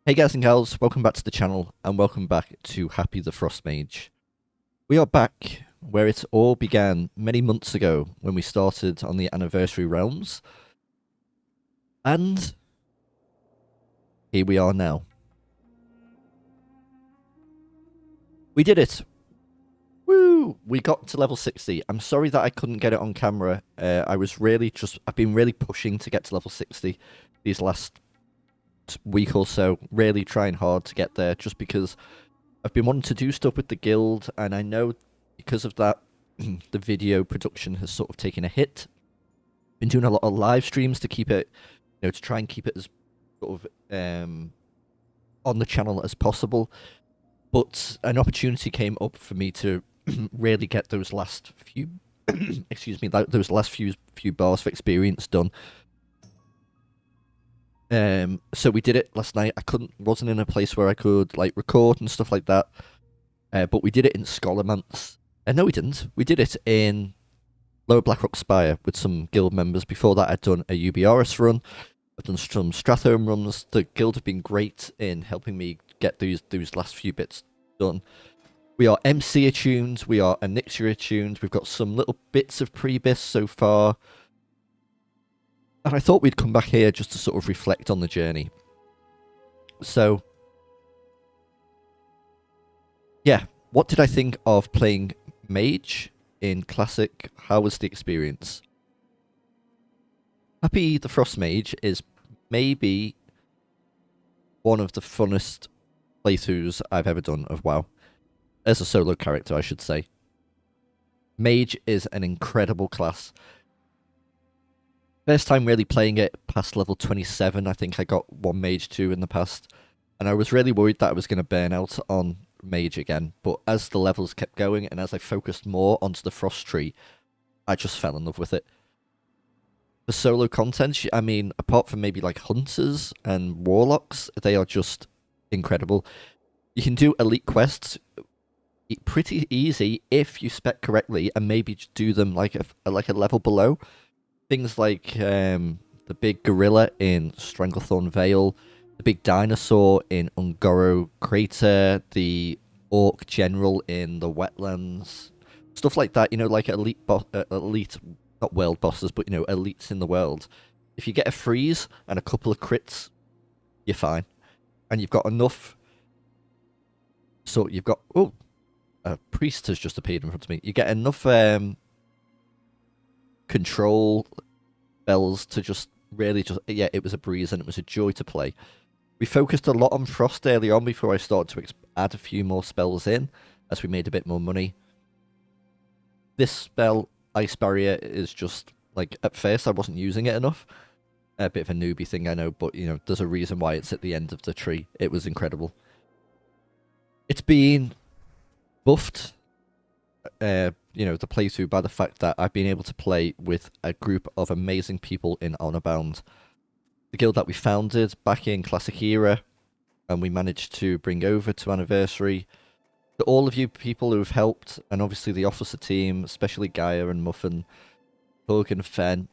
Hey guys and gals, welcome back to the channel and welcome back to Happi the Frost Mage. We are back where it all began many months ago when we started on the Anniversary Realms. And here we are now. We did it! Woo! We got to level 60. I'm sorry that I couldn't get it on camera. I've been really pushing to get to level 60 these last week or so, really trying hard to get there just because I've been wanting to do stuff with the guild, and I know because of that the video production has sort of taken a hit. Been doing a lot of live streams to keep it, to try and keep it as sort of on the channel as possible. But an opportunity came up for me to really get those last few excuse me, those last few bars of experience done. So we did it last night. Wasn't in a place where I could like record and stuff like that. But we did it in Scholarmance. No, we didn't. We did it in Lower Blackrock Spire with some guild members. Before that, I'd done a UBRS run. I've done some Strathome runs. The guild have been great in helping me get those last few bits done. We are MC attuned. We are Anixia attuned. We've got some little bits of Prebis so far. And I thought we'd come back here just to sort of reflect on the journey. So, yeah, what did I think of playing Mage in Classic? How was the experience? Happi the Frost Mage is maybe one of the funnest playthroughs I've ever done of WoW. As a solo character, I should say. Mage is an incredible class. First time really playing it past level 27. I think I got one Mage 2 in the past. And I was really worried that I was going to burn out on Mage again. But as the levels kept going and as I focused more onto the Frost Tree, I just fell in love with it. The solo content, I mean, apart from maybe like Hunters and Warlocks, they are just incredible. You can do elite quests pretty easy if you spec correctly and maybe do them like a level below. Things like the big gorilla in Stranglethorn Vale, the big dinosaur in Ungoro Crater, the orc general in the wetlands, stuff like that. Like elite, not world bosses, but elites in the world. If you get a freeze and a couple of crits, you're fine, and you've got enough. So you've got a priest has just appeared in front of me. You get enough control spells to just really yeah, it was a breeze and it was a joy to play. We focused a lot on Frost early on before I started to add a few more spells in as we made a bit more money. This spell, Ice Barrier, is just like, at first I wasn't using it enough. A bit of a newbie thing, I know, but there's a reason why it's at the end of the tree. It was incredible. It's been buffed, the playthrough by the fact that I've been able to play with a group of amazing people in Honorbound. The guild that we founded back in Classic Era, and we managed to bring over to Anniversary. To all of you people who have helped, and obviously the officer team, especially Gaia and Muffin, Hug and Fen,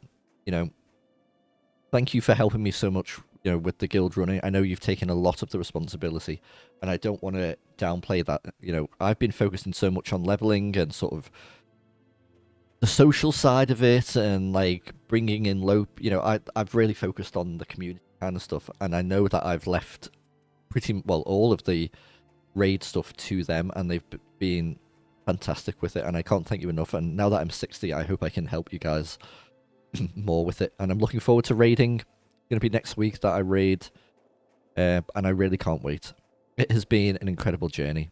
thank you for helping me so much, with the guild running. I know you've taken a lot of the responsibility, and I don't want to downplay that. I've been focusing so much on leveling and sort of the social side of it, and like bringing in low. I've really focused on the community kind of stuff, and I know that I've left pretty well all of the raid stuff to them, and they've been fantastic with it, and I can't thank you enough. And now that I'm 60, I hope I can help you guys more with it, and I'm looking forward to raiding. Going to be next week that I raid, and I really can't wait. It has been an incredible journey.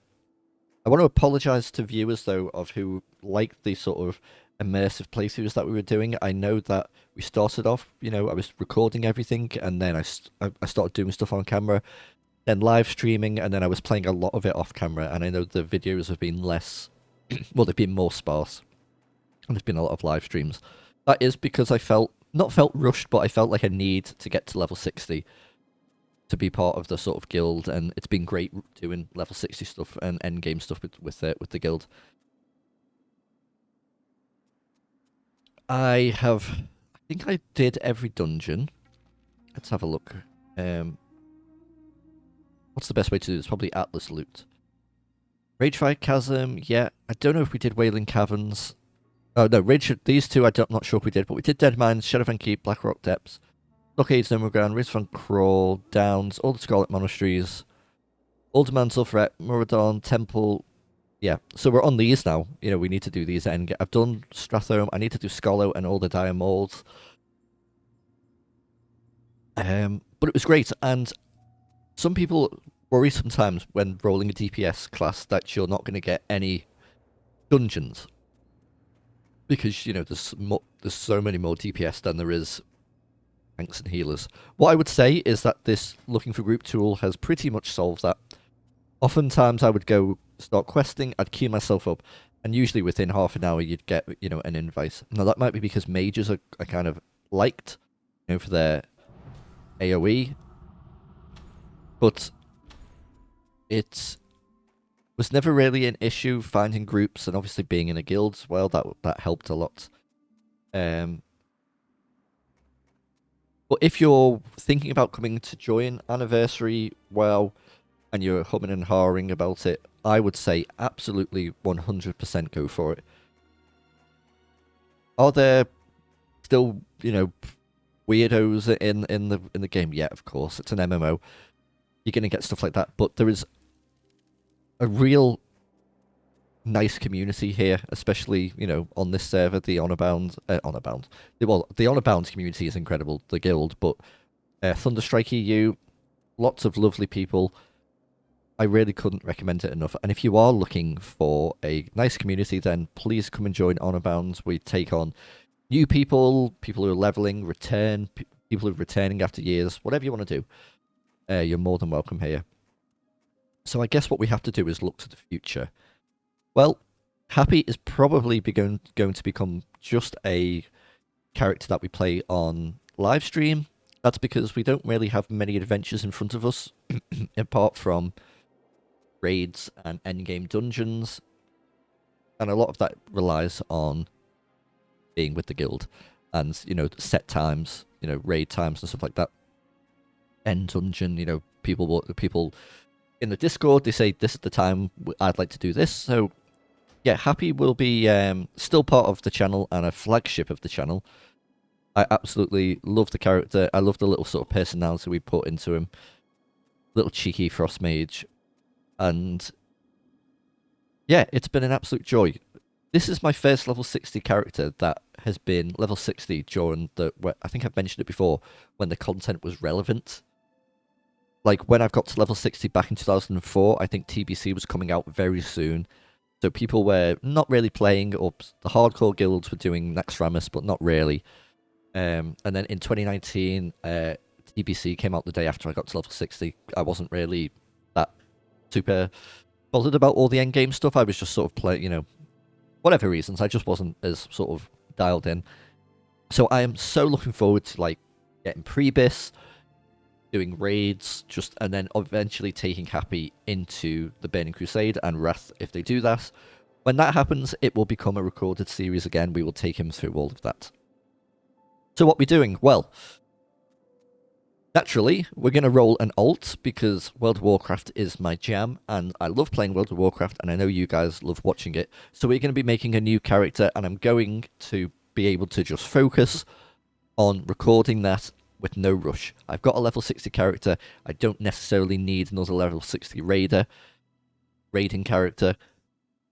I want to apologize to viewers though of who liked the sort of immersive playthroughs that we were doing. I know that we started off, I was recording everything, and then I started doing stuff on camera, then live streaming, and then I was playing a lot of it off camera, and I know the videos have been less, well, they've been more sparse, and there's been a lot of live streams. That is because I not felt rushed, but I felt like a need to get to level 60 to be part of the sort of guild, and it's been great doing level 60 stuff and endgame stuff with the guild. I think I did every dungeon. Let's have a look. What's the best way to do this? Probably Atlas Loot. Ragefire Chasm, yeah. I don't know if we did Wailing Caverns. Oh, no, these two I'm not sure if we did, but we did Dead Mines, Shadowfen Keep, Blackrock Depths, Blockades, No More Ground, Rizvan Crawl, Downs, all the Scarlet Monasteries, Alderman, Sulfuret, Muradon, Temple. Yeah, so we're on these now. You know, we need to do these endgame. I've done Strathome, I need to do Skollo and all the Dire Molds. But it was great, and some people worry sometimes when rolling a DPS class that you're not going to get any dungeons. Because, you know, there's so many more DPS than there is tanks and healers. What I would say is that this looking for group tool has pretty much solved that. Oftentimes I would go start questing, I'd queue myself up, and usually within half an hour you'd get, you know, an invite. Now that might be because mages are kind of liked, you know, for their AoE, but it was never really an issue finding groups, and obviously being in a guild as well, that helped a lot. But if you're thinking about coming to join Anniversary WoW, and you're humming and hawing about it, I would say absolutely 100% go for it. Are there still, you know, weirdos in the game? Yeah, of course. It's an MMO. You're going to get stuff like that, but there is a real nice community here, especially, you know, on this server, the Honorbound. The Honorbound community is incredible, the guild, but Thunderstrike EU, lots of lovely people. I really couldn't recommend it enough. And if you are looking for a nice community, then please come and join Honorbound. We take on new people, people who are leveling, people who are returning after years, whatever you want to do. You're more than welcome here. So I guess what we have to do is look to the future. Well, Happi is probably going to become just a character that we play on live stream. That's because we don't really have many adventures in front of us, apart from raids and endgame dungeons. And a lot of that relies on being with the guild and, you know, set times, you know, raid times and stuff like that. End dungeon, you know, people in the Discord, they say this is the time I'd like to do this. So yeah, Happi will be still part of the channel and a flagship of the channel. I absolutely love the character. I love the little sort of personality we put into him. Little cheeky frost mage. And yeah, it's been an absolute joy. This is my first level 60 character that has been level 60 during I think I've mentioned it before, when the content was relevant. Like, when I've got to level 60 back in 2004, I think TBC was coming out very soon. So people were not really playing, or the hardcore guilds were doing Naxxramas, but not really. And then in 2019, TBC came out the day after I got to level 60. I wasn't really that super bothered about all the endgame stuff. I was just sort of playing, you know, whatever reasons. I just wasn't as sort of dialed in. So I am so looking forward to, like, getting Prebis, doing raids, and then eventually taking Happi into the Burning Crusade and Wrath if they do that. When that happens, it will become a recorded series again. We will take him through all of that. So what we're doing? Well, naturally, we're going to roll an alt, because World of Warcraft is my jam, and I love playing World of Warcraft, and I know you guys love watching it. So we're going to be making a new character, and I'm going to be able to just focus on recording that with no rush. I've got a level 60 character. I don't necessarily need another level 60 raiding character.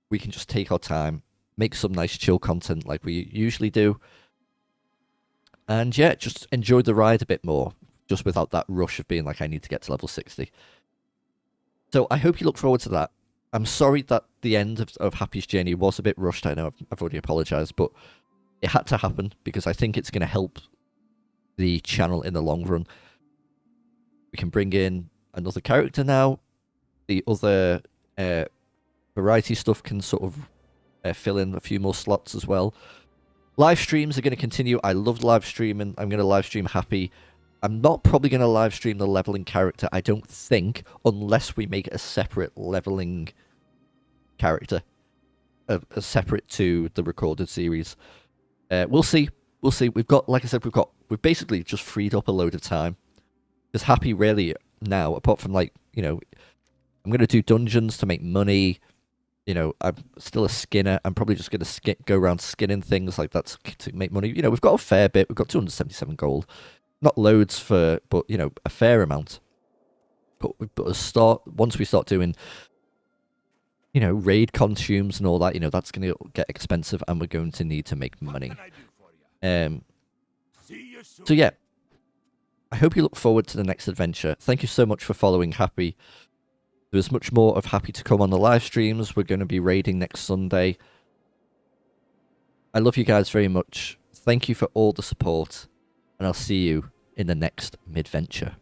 We can just take our time, make some nice chill content like we usually do. And yeah, just enjoy the ride a bit more, just without that rush of being like, I need to get to level 60. So I hope you look forward to that. I'm sorry that the end of Happi's journey was a bit rushed. I know I've already apologized, but it had to happen because I think it's going to help the channel in the long run. We can bring in another character now. The other variety stuff can sort of fill in a few more slots as well. Live streams are going to continue. I love live streaming. I'm going to live stream Happi. I'm not probably going to live stream the leveling character, I don't think, unless we make a separate leveling character, separate to the recorded series. We'll see. We'll see. We've got, like I said, we've basically just freed up a load of time. Because Happi really now, apart from, like, you know, I'm going to do dungeons to make money. You know, I'm still a skinner. I'm probably just going to go around skinning things like that to make money. You know, we've got a fair bit. We've got 277 gold. Not loads but, you know, a fair amount. But once we start doing, you know, raid consumes and all that, you know, that's going to get expensive and we're going to need to make money. So yeah, I hope you look forward to the next adventure. Thank you so much for following Happi. There's much more of Happi to come on the live streams. We're going to be raiding next Sunday. I love you guys very much. Thank you for all the support, and I'll see you in the next midventure.